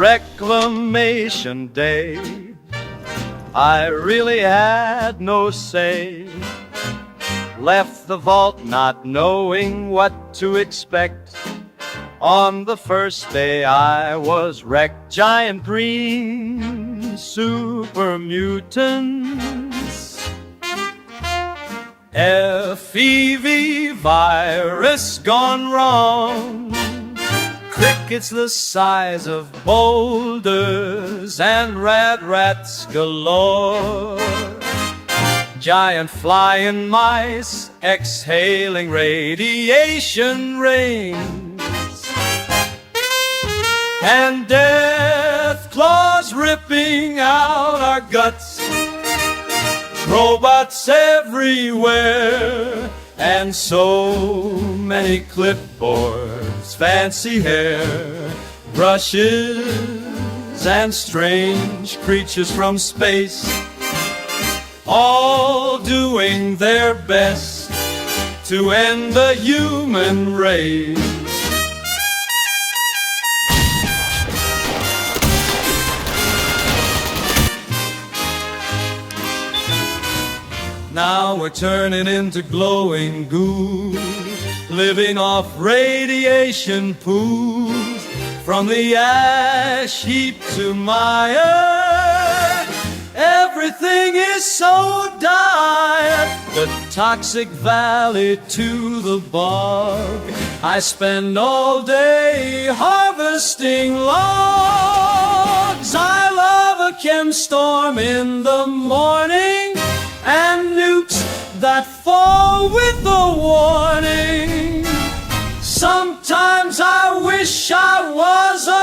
Reclamation Day, I really had no say. Left the vault not knowing what to expect. On the first day I was wrecked. Giant green super mutants, FEV virus gone wrong. Crickets the size of boulders and rats galore. Giant flying mice exhaling radiation rings, and death claws ripping out our guts. Robots everywhere, and so many clipboards, fancy hair brushes, and strange creatures from space, all doing their best to end the human race. Now we're turning into glowing goo, living off radiation pools. From the ash heap to mire, everything is so dire. The toxic valley to the bog, I spend all day harvesting logs. I love a chem storm in the morning, and nukes that fall with a warning. Sometimes I wish I was a